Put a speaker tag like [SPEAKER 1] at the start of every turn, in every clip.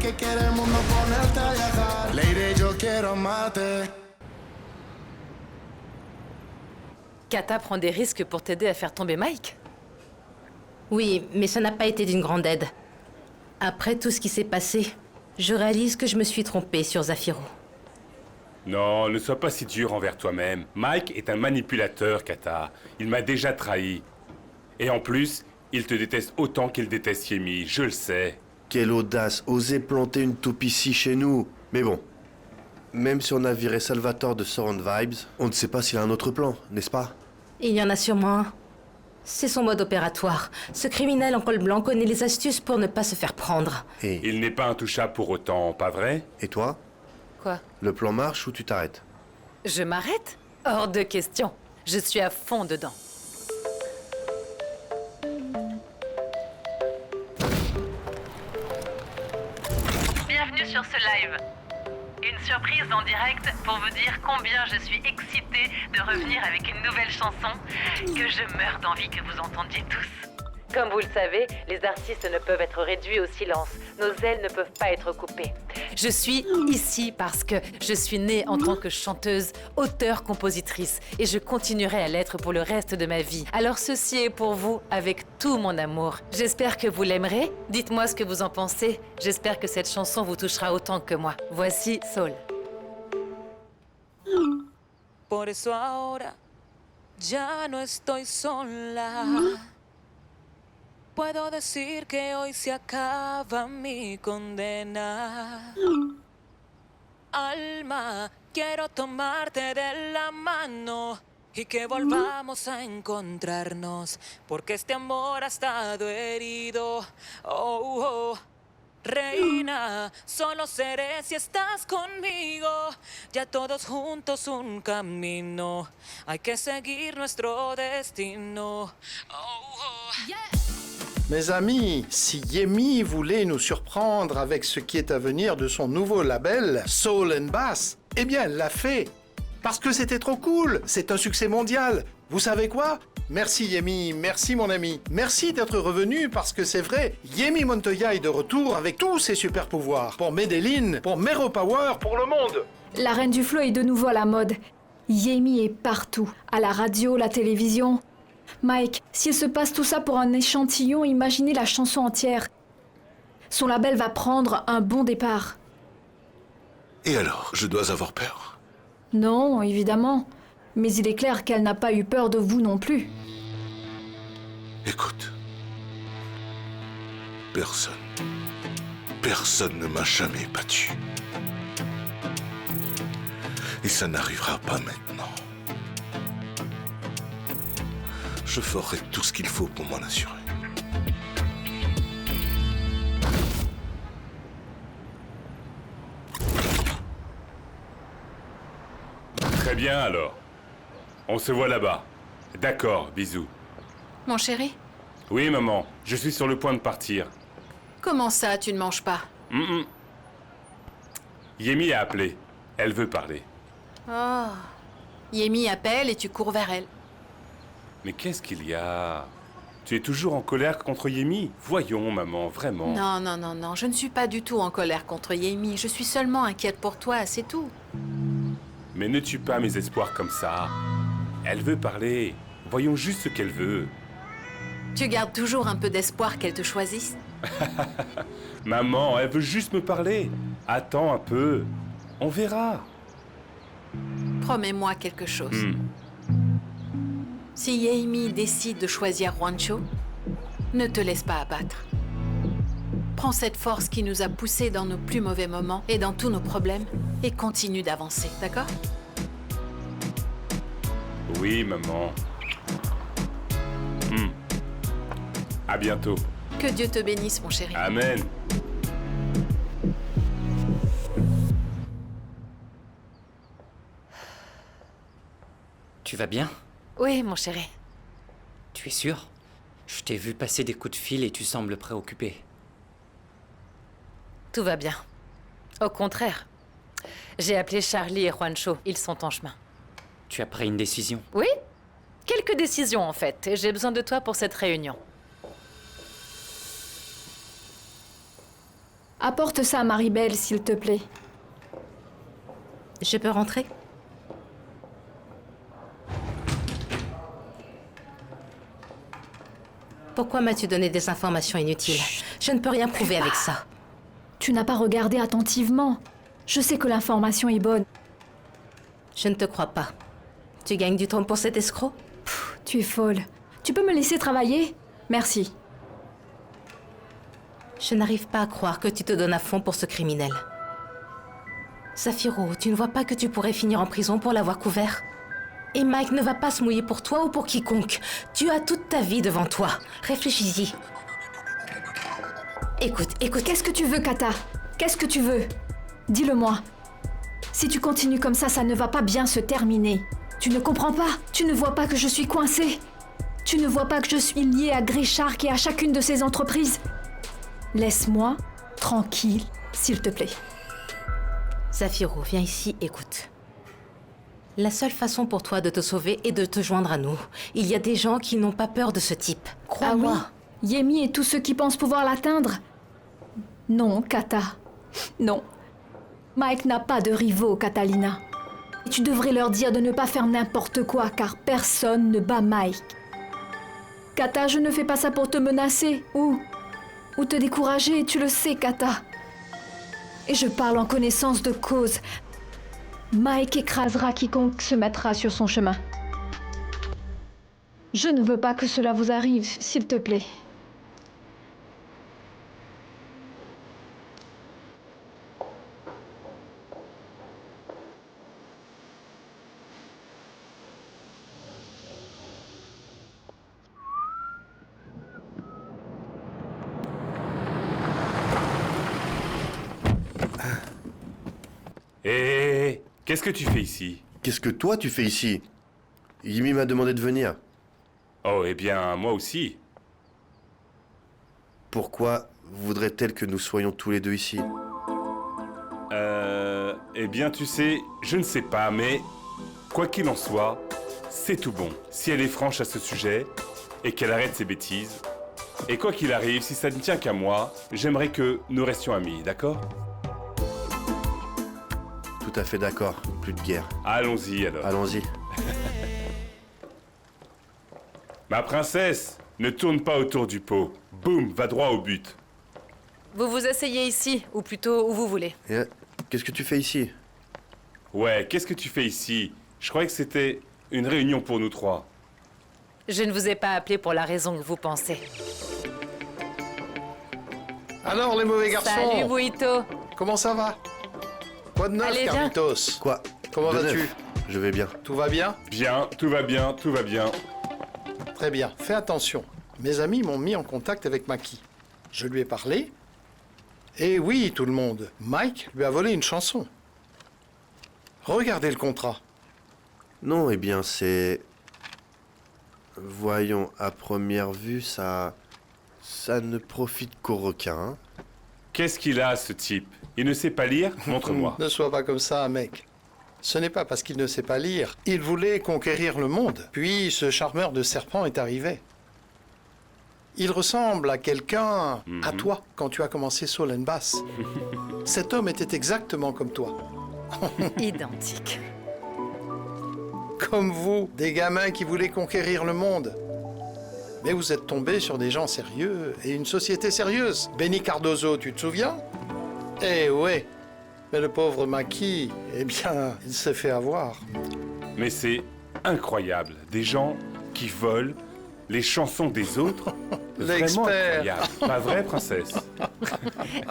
[SPEAKER 1] que quiere el mundo ponerte a viajar. Lady, yo quiero amarte.
[SPEAKER 2] Kata prend des risques pour t'aider à faire tomber Mike?
[SPEAKER 3] Oui, mais ça n'a pas été d'une grande aide. Après tout ce qui s'est passé, je réalise que je me suis trompée sur Zafiro.
[SPEAKER 4] Non, ne sois pas si dur envers toi-même. Mike est un manipulateur, Kata. Il m'a déjà trahi. Et en plus, il te déteste autant qu'il déteste Yemi, je le sais.
[SPEAKER 5] Quelle audace, oser planter une taupe ici chez nous. Mais bon, même si on a viré Salvatore de Surround Vibes, on ne sait pas s'il a un autre plan, n'est-ce pas?
[SPEAKER 3] Il y en a sûrement un. C'est son mode opératoire. Ce criminel en col blanc connaît les astuces pour ne pas se faire prendre.
[SPEAKER 5] Et
[SPEAKER 4] Il n'est pas intouchable pour autant, pas vrai?
[SPEAKER 5] toi?
[SPEAKER 2] Quoi?
[SPEAKER 5] Le plan marche ou tu t'arrêtes?
[SPEAKER 2] Je m'arrête? Hors de question. Je suis à fond dedans.
[SPEAKER 6] Bienvenue sur ce live. Une surprise en direct pour vous dire combien je suis excitée de revenir avec une nouvelle chanson que je meurs d'envie que vous entendiez tous.
[SPEAKER 2] Comme vous le savez, les artistes ne peuvent être réduits au silence. Nos ailes ne peuvent pas être coupées. Je suis ici parce que je suis née en tant que chanteuse, auteure, compositrice. Et je continuerai à l'être pour le reste de ma vie. Alors ceci est pour vous avec tout mon amour. J'espère que vous l'aimerez. Dites-moi ce que vous en pensez. J'espère que cette chanson vous touchera autant que moi. Voici Soul.
[SPEAKER 7] Por eso ahora ya no estoy sola. Puedo decir que hoy se acaba mi condena. Alma, quiero tomarte de la mano y que volvamos a encontrarnos, porque este amor ha estado herido. Oh, oh. Reina, solo seré si estás conmigo. Ya todos juntos un camino. Hay que seguir nuestro destino. Oh, oh.
[SPEAKER 8] Yeah. Mes amis, si Yemi voulait nous surprendre avec ce qui est à venir de son nouveau label, Soul and Bass, eh bien elle l'a fait. Parce que c'était trop cool, c'est un succès mondial. Vous savez quoi? Merci Yemi, merci mon ami. Merci d'être revenu parce que c'est vrai, Yemi Montoya est de retour avec tous ses super pouvoirs. Pour Medellin, pour Mero Power, pour le monde.
[SPEAKER 9] La reine du flow est de nouveau à la mode. Yemi est partout, à la radio, la télévision. Mike, s'il se passe tout ça pour un échantillon, imaginez la chanson entière. Son label va prendre un bon départ.
[SPEAKER 10] Et alors, je dois avoir peur?
[SPEAKER 9] Non, évidemment. Mais il est clair qu'elle n'a pas eu peur de vous non plus.
[SPEAKER 10] Écoute, personne ne m'a jamais battu. Et ça n'arrivera pas maintenant. Je ferai tout ce qu'il faut pour m'en assurer.
[SPEAKER 4] Très bien alors. On se voit là-bas. D'accord, bisous.
[SPEAKER 2] Mon chéri,
[SPEAKER 4] Oui, maman, je suis sur le point de partir.
[SPEAKER 2] comment ça, tu ne manges pas?
[SPEAKER 4] Yemi a appelé. Elle veut parler.
[SPEAKER 2] Oh. Yemi appelle et tu cours vers elle.
[SPEAKER 4] Mais qu'est-ce qu'il y a? Tu es toujours en colère contre Yemi? Voyons, maman, vraiment.
[SPEAKER 2] Non, non, non, non, je ne suis pas du tout en colère contre Yemi. Je suis seulement inquiète pour toi, c'est tout.
[SPEAKER 4] Mais ne tue pas mes espoirs comme ça. Elle veut parler. Voyons juste ce qu'elle veut.
[SPEAKER 2] Tu gardes toujours un peu d'espoir qu'elle te choisisse?
[SPEAKER 4] Maman, elle veut juste me parler. Attends un peu. On verra.
[SPEAKER 2] Promets-moi quelque chose. Si Yemi décide de choisir Juancho, ne te laisse pas abattre. Prends cette force qui nous a poussés dans nos plus mauvais moments et dans tous nos problèmes et continue d'avancer, d'accord?
[SPEAKER 4] Oui, maman. À bientôt.
[SPEAKER 2] Que Dieu te bénisse, mon chéri.
[SPEAKER 4] Amen.
[SPEAKER 11] Tu vas bien?
[SPEAKER 2] Oui, mon chéri.
[SPEAKER 11] Tu es sûr? Je t'ai vu passer des coups de fil et tu sembles préoccupé.
[SPEAKER 2] Tout va bien. Au contraire. J'ai appelé Charlie et Juancho. Ils sont en chemin.
[SPEAKER 11] Tu as pris une décision?
[SPEAKER 2] Oui? Quelques décisions, en fait. Et j'ai besoin de toi pour cette réunion.
[SPEAKER 9] Apporte ça à Maribel, s'il te plaît.
[SPEAKER 3] Je peux rentrer? Pourquoi m'as-tu donné des informations inutiles? Je ne peux rien prouver avec ça.
[SPEAKER 9] Tu n'as pas regardé attentivement. Je sais que l'information est bonne.
[SPEAKER 3] Je ne te crois pas. Tu gagnes du temps pour cet escroc?
[SPEAKER 9] Tu es folle. Tu peux me laisser travailler? Merci.
[SPEAKER 3] Je n'arrive pas à croire que tu te donnes à fond pour ce criminel. Zafiro, tu ne vois pas que tu pourrais finir en prison pour l'avoir couvert? Et Mike ne va pas se mouiller pour toi ou pour quiconque. Tu as toute ta vie devant toi. Réfléchis-y. Écoute.
[SPEAKER 9] Qu'est-ce que tu veux, Kata? Qu'est-ce que tu veux? Dis-le-moi. Si tu continues comme ça ne va pas bien se terminer. Tu ne comprends pas? Tu ne vois pas que je suis coincée? Tu ne vois pas que je suis liée à Grey Shark et à chacune de ces entreprises? Laisse-moi tranquille, s'il te plaît.
[SPEAKER 3] Zafiro, viens ici, écoute. La seule façon pour toi de te sauver est de te joindre à nous. Il y a des gens qui n'ont pas peur de ce type. Crois-moi.
[SPEAKER 9] Ah oui? Yemi et tous ceux qui pensent pouvoir l'atteindre? Non, Kata. Non. Mike n'a pas de rivaux, Catalina. Et tu devrais leur dire de ne pas faire n'importe quoi, car personne ne bat Mike. Kata, je ne fais pas ça pour te menacer ou te décourager, tu le sais, Kata. Et je parle en connaissance de cause. Mike écrasera quiconque se mettra sur son chemin. Je ne veux pas que cela vous arrive, s'il te plaît.
[SPEAKER 4] Hé, qu'est-ce que tu fais ici?
[SPEAKER 5] Qu'est-ce que toi tu fais ici? Yemi m'a demandé de venir.
[SPEAKER 4] Oh, eh bien, moi aussi.
[SPEAKER 5] Pourquoi voudrait-elle que nous soyons tous les deux ici?
[SPEAKER 4] Eh bien, tu sais, je ne sais pas, mais quoi qu'il en soit, c'est tout bon. Si elle est franche à ce sujet, et qu'elle arrête ses bêtises, et quoi qu'il arrive, si ça ne tient qu'à moi, j'aimerais que nous restions amis, d'accord?
[SPEAKER 5] Tout à fait d'accord, plus de guerre.
[SPEAKER 4] Allons-y alors.
[SPEAKER 5] Allons-y.
[SPEAKER 4] Ma princesse, ne tourne pas autour du pot. Boum, va droit au but.
[SPEAKER 2] Vous vous asseyez ici, ou plutôt où vous voulez.
[SPEAKER 5] Qu'est-ce que tu fais ici?
[SPEAKER 4] Ouais, qu'est-ce que tu fais ici? Je croyais que c'était une réunion pour nous trois.
[SPEAKER 2] Je ne vous ai pas appelé pour la raison que vous pensez.
[SPEAKER 8] Alors, les mauvais garçons?
[SPEAKER 2] Salut, Buito.
[SPEAKER 8] Comment ça va? Quoi de neuf,
[SPEAKER 2] Allez, viens.
[SPEAKER 8] Carlitos?
[SPEAKER 5] Quoi?
[SPEAKER 8] Comment
[SPEAKER 5] De
[SPEAKER 8] vas-tu?
[SPEAKER 5] neuf. Je vais bien.
[SPEAKER 8] Tout va bien?
[SPEAKER 4] Bien, tout va bien, tout va bien.
[SPEAKER 8] Très bien. Fais attention. Mes amis m'ont mis en contact avec Maki. Je lui ai parlé. Et oui, tout le monde, Mike lui a volé une chanson. Regardez le contrat.
[SPEAKER 5] Non, eh bien, c'est... Voyons, à première vue, ça ne profite qu'aux requins. Hein.
[SPEAKER 4] Qu'est-ce qu'il a, ce type? Il ne sait pas lire? Montre-moi.
[SPEAKER 8] Ne sois pas comme ça, mec. Ce n'est pas parce qu'il ne sait pas lire. Il voulait conquérir le monde. Puis ce charmeur de serpent est arrivé. Il ressemble à quelqu'un, à toi, quand tu as commencé Soul and Bass. Cet homme était exactement comme toi.
[SPEAKER 2] Identique.
[SPEAKER 8] Comme vous, des gamins qui voulaient conquérir le monde. Mais vous êtes tombés sur des gens sérieux et une société sérieuse. Benny Cardozo, tu te souviens? Eh ouais. Mais le pauvre Maki, eh bien, il s'est fait avoir.
[SPEAKER 4] Mais c'est incroyable. Des gens qui volent les chansons des autres. Vraiment incroyable. Pas vrai, princesse?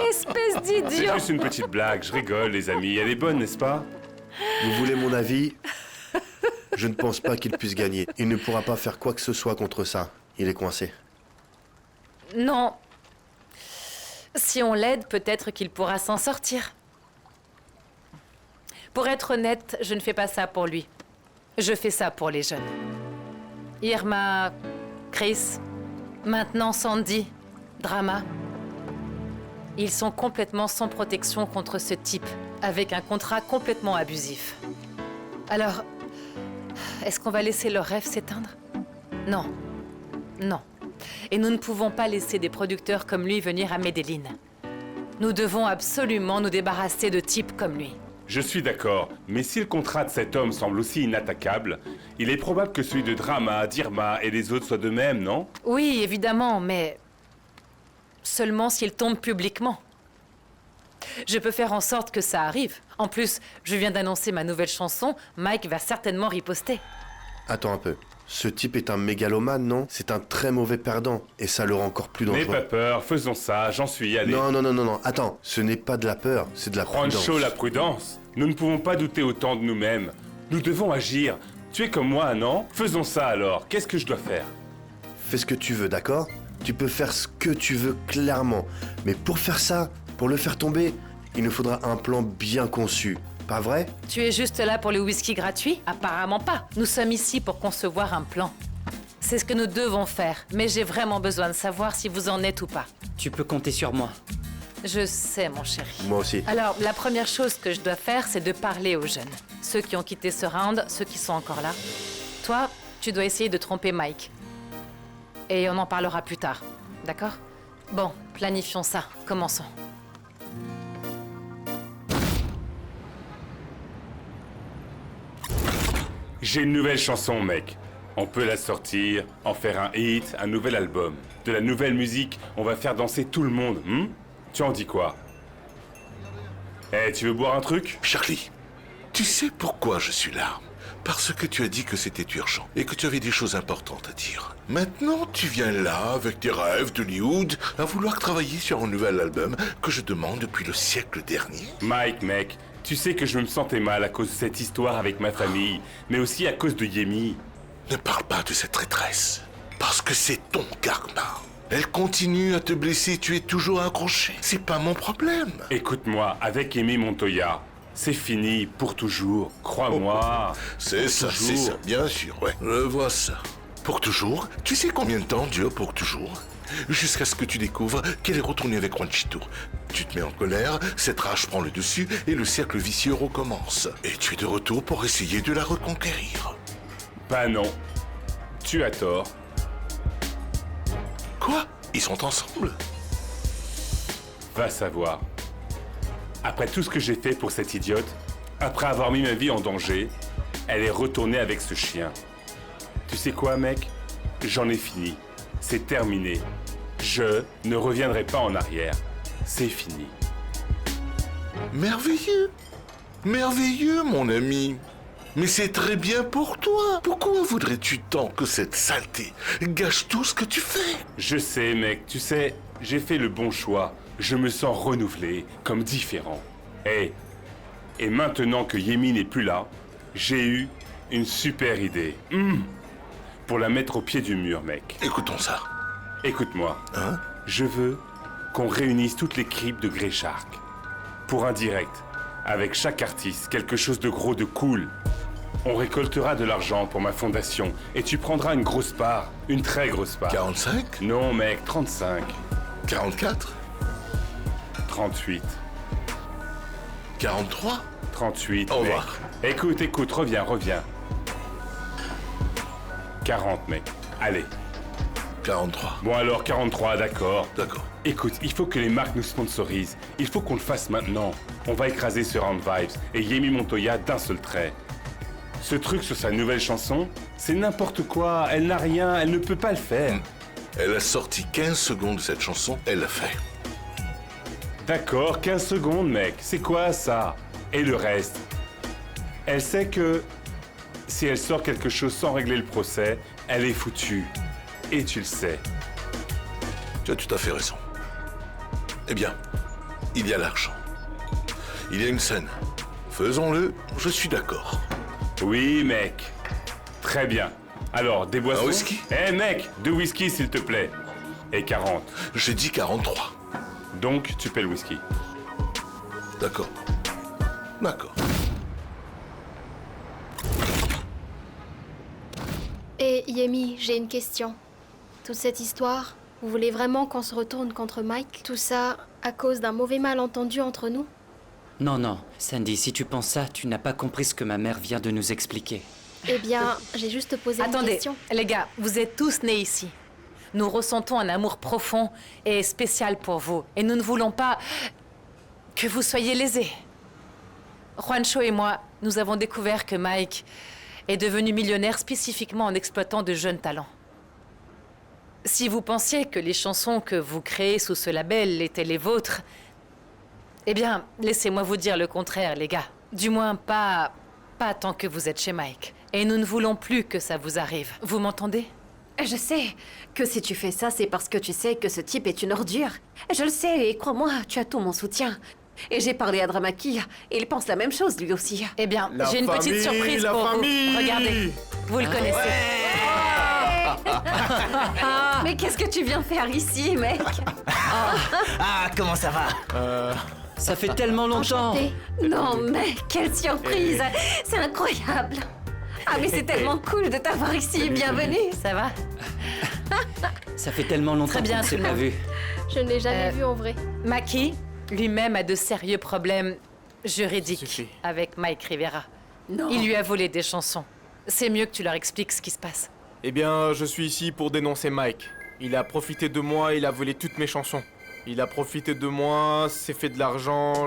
[SPEAKER 2] Espèce d'idiot.
[SPEAKER 4] C'est juste une petite blague. Je rigole, les amis. Elle est bonne, n'est-ce pas?
[SPEAKER 5] Vous voulez mon avis? Je ne pense pas qu'il puisse gagner. Il ne pourra pas faire quoi que ce soit contre ça. Il est coincé.
[SPEAKER 2] Non. Si on l'aide, peut-être qu'il pourra s'en sortir. Pour être honnête, je ne fais pas ça pour lui. Je fais ça pour les jeunes. Irma, Chris, maintenant Sandy, Drama. Ils sont complètement sans protection contre ce type, avec un contrat complètement abusif. Alors, est-ce qu'on va laisser leur rêve s'éteindre? Non. Non. Et nous ne pouvons pas laisser des producteurs comme lui venir à Medellín. Nous devons absolument nous débarrasser de types comme lui.
[SPEAKER 4] Je suis d'accord, mais si le contrat de cet homme semble aussi inattaquable, il est probable que celui de Drama, d'Irma et les autres soient de même, non?
[SPEAKER 2] Oui, évidemment, mais seulement s'il tombe publiquement. Je peux faire en sorte que ça arrive. En plus, je viens d'annoncer ma nouvelle chanson, Mike va certainement riposter.
[SPEAKER 5] Attends un peu. Ce type est un mégalomane, non? C'est un très mauvais perdant, et ça le rend encore plus dangereux.
[SPEAKER 4] N'aie pas peur, faisons ça, j'en suis allé.
[SPEAKER 5] Non, attends, ce n'est pas de la peur, c'est de la prudence.
[SPEAKER 4] Rancho, la prudence. Nous ne pouvons pas douter autant de nous-mêmes. Nous devons agir. Tu es comme moi, non? Faisons ça alors. Qu'est-ce que je dois faire?
[SPEAKER 5] Fais ce que tu veux, d'accord? Tu peux faire ce que tu veux, clairement. Mais pour faire ça, pour le faire tomber, il nous faudra un plan bien conçu. Pas vrai?
[SPEAKER 2] Tu es juste là pour le whisky gratuit? Apparemment pas. Nous sommes ici pour concevoir un plan. C'est ce que nous devons faire, mais j'ai vraiment besoin de savoir si vous en êtes ou pas.
[SPEAKER 11] Tu peux compter sur moi.
[SPEAKER 2] Je sais, mon chéri.
[SPEAKER 5] Moi aussi.
[SPEAKER 2] Alors, la première chose que je dois faire, c'est de parler aux jeunes. Ceux qui ont quitté ce round, ceux qui sont encore là. Toi, tu dois essayer de tromper Mike. Et on en parlera plus tard, d'accord? Bon, planifions ça. Commençons.
[SPEAKER 4] J'ai une nouvelle chanson, mec. On peut la sortir, en faire un hit, un nouvel album. De la nouvelle musique, on va faire danser tout le monde, Tu en dis quoi? Eh, tu veux boire un truc?
[SPEAKER 10] Charlie, tu sais pourquoi je suis là? Parce que tu as dit que c'était urgent et que tu avais des choses importantes à dire. Maintenant, tu viens là, avec tes rêves d'Hollywood, à vouloir travailler sur un nouvel album que je demande depuis le siècle dernier.
[SPEAKER 4] Mike, mec, tu sais que je me sentais mal à cause de cette histoire avec ma famille, mais aussi à cause de Yemi.
[SPEAKER 10] Ne parle pas de cette traîtresse, parce que c'est ton karma. Elle continue à te blesser, tu es toujours accroché. C'est pas mon problème.
[SPEAKER 4] Écoute-moi, avec Yemi Montoya, c'est fini pour toujours, crois-moi.
[SPEAKER 10] C'est ça, bien sûr, ouais. Je vois ça. Pour toujours? Tu sais combien de temps dure pour toujours? Jusqu'à ce que tu découvres qu'elle est retournée avec Juanchito. Tu te mets en colère, cette rage prend le dessus et le cercle vicieux recommence. Et tu es de retour pour essayer de la reconquérir.
[SPEAKER 4] Bah non. Tu as tort.
[SPEAKER 10] Quoi? Ils sont ensemble?
[SPEAKER 4] Va savoir. Après tout ce que j'ai fait pour cette idiote, après avoir mis ma vie en danger, elle est retournée avec ce chien. Tu sais quoi, mec? J'en ai fini. C'est terminé. Je ne reviendrai pas en arrière. C'est fini.
[SPEAKER 10] Merveilleux. Merveilleux, mon ami. Mais c'est très bien pour toi. Pourquoi voudrais-tu tant que cette saleté gâche tout ce que tu fais?
[SPEAKER 4] Je sais, mec. Tu sais, j'ai fait le bon choix. Je me sens renouvelé, comme différent. Et maintenant que Yemi n'est plus là, j'ai eu une super idée. Pour la mettre au pied du mur, mec.
[SPEAKER 10] Écoutons ça.
[SPEAKER 4] Écoute-moi.
[SPEAKER 10] Hein?
[SPEAKER 4] Je veux qu'on réunisse toutes les cryptes de Grey Shark. Pour un direct. Avec chaque artiste, quelque chose de gros, de cool. On récoltera de l'argent pour ma fondation. Et tu prendras une grosse part. Une très grosse part.
[SPEAKER 10] 45?
[SPEAKER 4] Non, mec, 35.
[SPEAKER 10] 44?
[SPEAKER 4] 38.
[SPEAKER 10] 43?
[SPEAKER 4] 38,
[SPEAKER 10] Au
[SPEAKER 4] mec.
[SPEAKER 10] revoir.
[SPEAKER 4] Écoute, reviens. 40, mec. Allez.
[SPEAKER 10] 43.
[SPEAKER 4] Bon alors, 43, d'accord.
[SPEAKER 10] D'accord.
[SPEAKER 4] Écoute, il faut que les marques nous sponsorisent. Il faut qu'on le fasse maintenant. On va écraser ce Round Vibes et Yemi Montoya d'un seul trait. Ce truc sur sa nouvelle chanson, c'est n'importe quoi. Elle n'a rien, elle ne peut pas le faire.
[SPEAKER 10] Elle a sorti 15 secondes de cette chanson, elle l'a fait.
[SPEAKER 4] D'accord, 15 secondes, mec. C'est quoi ça? Et le reste? Elle sait que si elle sort quelque chose sans régler le procès, elle est foutue. Et tu le sais.
[SPEAKER 10] Tu as tout à fait raison. Eh bien, il y a l'argent. Il y a une scène. Faisons-le, je suis d'accord.
[SPEAKER 4] Oui, mec. Très bien. Alors, des boissons?
[SPEAKER 10] Un whisky?
[SPEAKER 4] Eh, mec, 2 whisky, s'il te plaît. Et 40.
[SPEAKER 10] J'ai dit 43.
[SPEAKER 4] Donc, tu paies le whisky.
[SPEAKER 10] D'accord. D'accord.
[SPEAKER 12] Et Yemi, j'ai une question. Toute cette histoire, vous voulez vraiment qu'on se retourne contre Mike? Tout ça à cause d'un mauvais malentendu entre nous?
[SPEAKER 11] Non, Sandy, si tu penses ça, tu n'as pas compris ce que ma mère vient de nous expliquer.
[SPEAKER 12] Eh bien, j'ai juste posé une question.
[SPEAKER 2] Attendez, les gars, vous êtes tous nés ici. Nous ressentons un amour profond et spécial pour vous. Et nous ne voulons pas Que vous soyez lésés. Juancho et moi, nous avons découvert que Mike est devenu millionnaire spécifiquement en exploitant de jeunes talents. Si vous pensiez que les chansons que vous créez sous ce label étaient les vôtres, eh bien, laissez-moi vous dire le contraire, les gars. Du moins, pas tant que vous êtes chez Mike. Et nous ne voulons plus que ça vous arrive. Vous m'entendez?
[SPEAKER 13] Je sais que si tu fais ça, c'est parce que tu sais que ce type est une ordure. Je le sais, et crois-moi, tu as tout mon soutien. Et j'ai parlé à Dramaki, et il pense la même chose, lui aussi.
[SPEAKER 2] Eh bien, j'ai une petite surprise pour vous. Regardez, vous le connaissez.
[SPEAKER 13] Mais qu'est-ce que tu viens faire ici, mec?
[SPEAKER 14] Comment ça va?
[SPEAKER 11] Ça fait tellement longtemps.
[SPEAKER 13] Enchanté. Non, mais quelle surprise! C'est incroyable! Ah, mais c'est tellement cool de t'avoir ici. Bienvenue!
[SPEAKER 2] Ça va?
[SPEAKER 11] Ça fait tellement longtemps qu'on ne s'est pas vu.
[SPEAKER 12] Je ne l'ai jamais vu en vrai.
[SPEAKER 2] Maki, lui-même, a de sérieux problèmes juridiques avec Mike Rivera.
[SPEAKER 13] Non.
[SPEAKER 2] Il lui a volé des chansons. C'est mieux que tu leur expliques ce qui se passe.
[SPEAKER 15] Eh bien, je suis ici pour dénoncer Mike. Il a profité de moi, il a volé toutes mes chansons. Il a profité de moi, s'est fait de l'argent.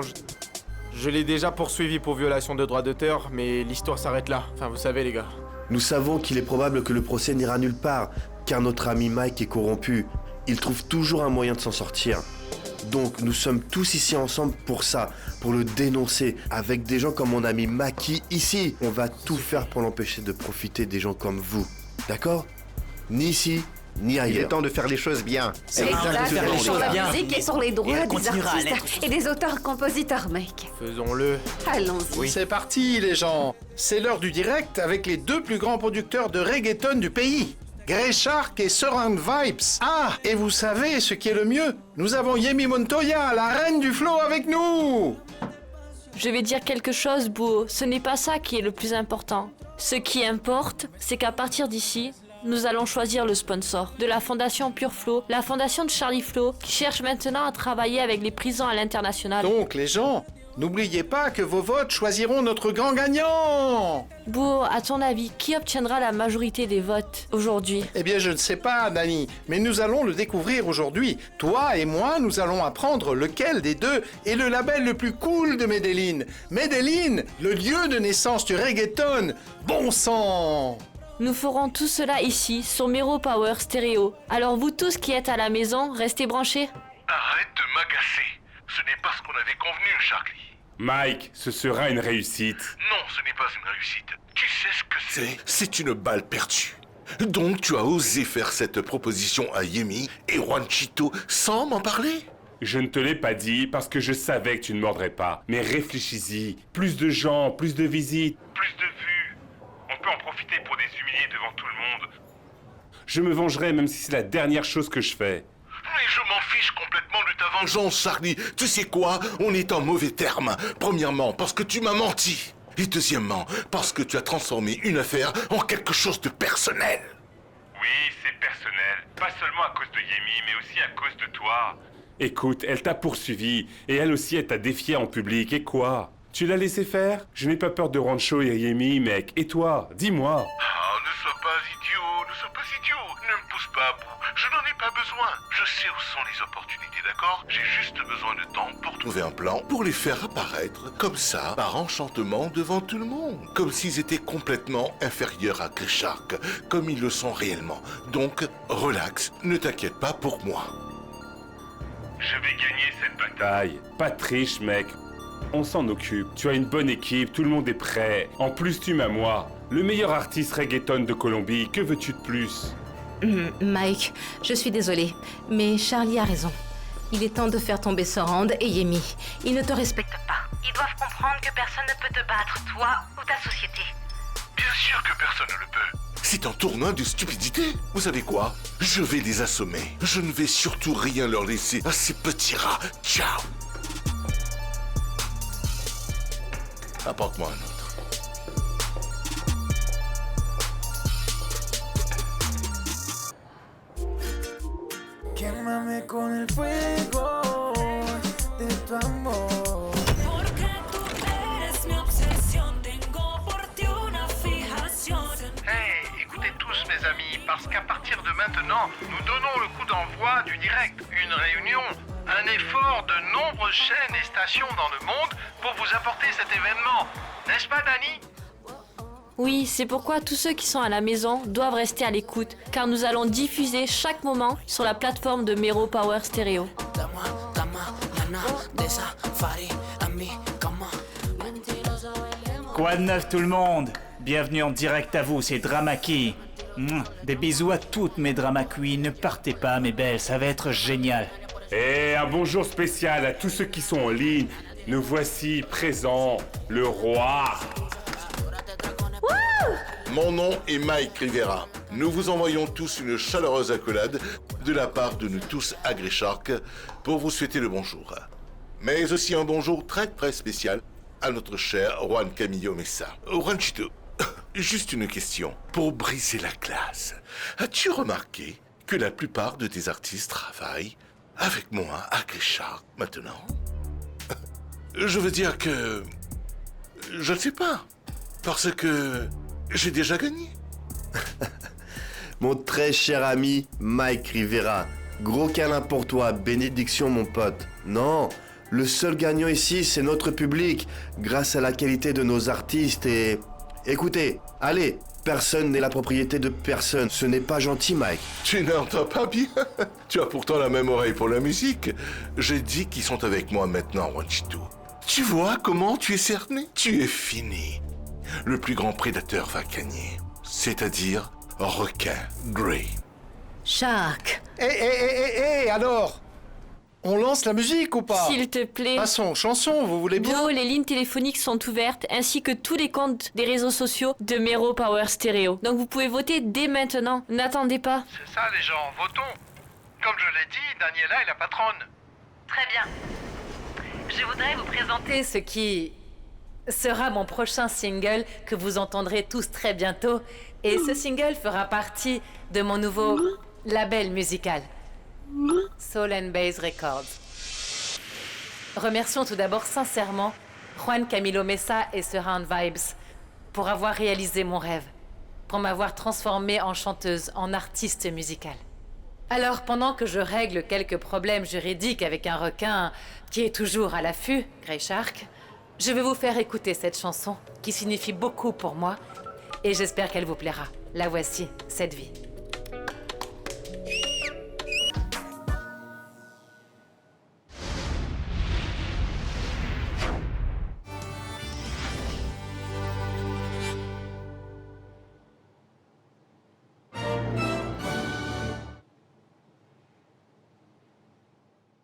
[SPEAKER 15] Je l'ai déjà poursuivi pour violation de droits d'auteur, mais l'histoire s'arrête là. Enfin, vous savez, les gars.
[SPEAKER 5] Nous savons qu'il est probable que le procès n'ira nulle part, car notre ami Mike est corrompu. Il trouve toujours un moyen de s'en sortir. Donc, nous sommes tous ici ensemble pour ça, pour le dénoncer, avec des gens comme mon ami Maki ici. On va tout faire pour l'empêcher de profiter des gens comme vous. D'accord? Ni ici, ni ailleurs.
[SPEAKER 16] Il est temps de faire les choses bien.
[SPEAKER 13] C'est exactement sur la musique et sur les droits des artistes et des auteurs-compositeurs, mec.
[SPEAKER 15] Faisons-le.
[SPEAKER 13] Allons-y.
[SPEAKER 8] Oui. C'est parti, les gens. C'est l'heure du direct avec les deux plus grands producteurs de reggaeton du pays. Grey Shark et Surround Vibes. Ah, et vous savez ce qui est le mieux? Nous avons Yemi Montoya, la reine du flow, avec nous.
[SPEAKER 17] Je vais dire quelque chose, Beau. Ce n'est pas ça qui est le plus important. Ce qui importe, c'est qu'à partir d'ici, nous allons choisir le sponsor de la fondation Pure Flow, la fondation de Charlie Flow, qui cherche maintenant à travailler avec les prisons à l'international.
[SPEAKER 8] Donc, les gens, n'oubliez pas que vos votes choisiront notre grand gagnant.
[SPEAKER 17] Beau, à ton avis, qui obtiendra la majorité des votes aujourd'hui?
[SPEAKER 8] Eh bien, je ne sais pas, Dani, mais nous allons le découvrir aujourd'hui. Toi et moi, nous allons apprendre lequel des deux est le label le plus cool de Medellín. Medellín, le lieu de naissance du reggaeton. Bon sang!
[SPEAKER 17] Nous ferons tout cela ici, sur Mero Power Stereo. Alors vous tous qui êtes à la maison, restez branchés.
[SPEAKER 10] Arrête de m'agacer. Ce n'est pas ce qu'on avait convenu, Charlie.
[SPEAKER 4] Mike, ce sera une réussite.
[SPEAKER 10] Non, ce n'est pas une réussite. Tu sais ce que c'est? C'est une balle perdue. Donc tu as osé faire cette proposition à Yemi et Juanchito sans m'en parler?
[SPEAKER 4] Je ne te l'ai pas dit parce que je savais que tu ne mordrais pas. Mais réfléchis-y. Plus de gens, plus de visites, plus de vues. On peut en profiter pour les humilier devant tout le monde. Je me vengerai même si c'est la dernière chose que je fais.
[SPEAKER 10] Mais je m'en fiche complètement de ta vengeance, Charlie. Tu sais quoi? On est en mauvais termes. Premièrement, parce que tu m'as menti. Et deuxièmement, parce que tu as transformé une affaire en quelque chose de personnel.
[SPEAKER 4] Oui, c'est personnel. Pas seulement à cause de Yemi, mais aussi à cause de toi. Écoute, elle t'a poursuivi. Et elle aussi, elle t'a défié en public. Et quoi? Tu l'as laissé faire? Je n'ai pas peur de Juancho et Yemi, mec. Et toi? Dis-moi.
[SPEAKER 10] Ah, ne sois pas idiot, ne sois pas idiot. Ne me pousse pas à bout. Je n'en ai pas besoin. Je sais où sont les opportunités, d'accord? J'ai juste besoin de temps pour trouver un plan, pour les faire apparaître, comme ça, par enchantement devant tout le monde. Comme s'ils étaient complètement inférieurs à Grey Shark, comme ils le sont réellement. Donc, relax, ne t'inquiète pas pour moi.
[SPEAKER 4] Je vais gagner cette bataille. Pas de triche, mec. On s'en occupe. Tu as une bonne équipe, tout le monde est prêt. En plus, tu m'as moi. Le meilleur artiste reggaeton de Colombie. Que veux-tu de plus?
[SPEAKER 3] Mike, je suis désolée, mais Charlie a raison. Il est temps de faire tomber Surround et Yemi. Ils ne te respectent pas.
[SPEAKER 6] Ils doivent comprendre que personne ne peut te battre, toi ou ta société.
[SPEAKER 10] Bien sûr que personne ne le peut. C'est un tournoi de stupidité. Vous savez quoi? Je vais les assommer. Je ne vais surtout rien leur laisser à ces petits rats. Ciao. Apporte-moi un autre.
[SPEAKER 1] Quémame con el fuego de tu amor.
[SPEAKER 7] Porque tú eres mi obsesión, tengo por ti una fijación.
[SPEAKER 8] Hey, écoutez tous mes amis, parce qu'à partir de maintenant, nous donnons le coup d'envoi du direct. Une réunion, un effort de nombre chaînes et stations dans le monde pour vous apporter cet événement. N'est-ce pas, Danny?
[SPEAKER 17] Oui, c'est pourquoi tous ceux qui sont à la maison doivent rester à l'écoute, car nous allons diffuser chaque moment sur la plateforme de Mero Power Stereo.
[SPEAKER 14] Quoi de neuf tout le monde? Bienvenue en direct à vous, c'est Dramaki. Des bisous à toutes mes Drama Queens, ne partez pas mes belles, ça va être génial.
[SPEAKER 4] Et un bonjour spécial à tous ceux qui sont en ligne. Nous voici présents, le roi.
[SPEAKER 10] Mon nom est Mike Rivera. Nous vous envoyons tous une chaleureuse accolade de la part de nous tous à Grey Shark pour vous souhaiter le bonjour. Mais aussi un bonjour très très spécial à notre cher Juan Camillo Mesa. Juanchito, juste une question. Pour briser la glace, as-tu remarqué que la plupart de tes artistes travaillent avec moi à Grey Shark maintenant? Je veux dire que... je ne sais pas. Parce que j'ai déjà gagné.
[SPEAKER 5] Mon très cher ami Mike Rivera, gros câlin pour toi, bénédiction mon pote. Non, le seul gagnant ici, c'est notre public, grâce à la qualité de nos artistes et... Écoutez, allez, personne n'est la propriété de personne, ce n'est pas gentil Mike.
[SPEAKER 10] Tu n'entends pas bien? Tu as pourtant la même oreille pour la musique. J'ai dit qu'ils sont avec moi maintenant, Juanchito. Tu vois comment tu es cerné? Tu es fini. Le plus grand prédateur va gagner, c'est-à-dire requin Grey.
[SPEAKER 3] Shark.
[SPEAKER 8] Alors? On lance la musique ou pas?
[SPEAKER 17] S'il te plaît.
[SPEAKER 8] Passons, chanson, vous voulez bien?
[SPEAKER 17] Bro, les lignes téléphoniques sont ouvertes, ainsi que tous les comptes des réseaux sociaux de Mero Power Stereo. Donc vous pouvez voter dès maintenant, n'attendez pas.
[SPEAKER 8] C'est ça les gens, votons. Comme je l'ai dit, Daniela est la patronne.
[SPEAKER 6] Très bien. Je voudrais vous présenter
[SPEAKER 2] Ce qui sera mon prochain single que vous entendrez tous très bientôt. Et ce single fera partie de mon nouveau label musical, Soul & Bass Records. Remercions tout d'abord sincèrement Juan Camillo Mesa et Surround Vibes pour avoir réalisé mon rêve, pour m'avoir transformée en chanteuse, en artiste musicale. Alors, pendant que je règle quelques problèmes juridiques avec un requin qui est toujours à l'affût, Grey Shark, je vais vous faire écouter cette chanson qui signifie beaucoup pour moi et j'espère qu'elle vous plaira. La voici, Cette vie.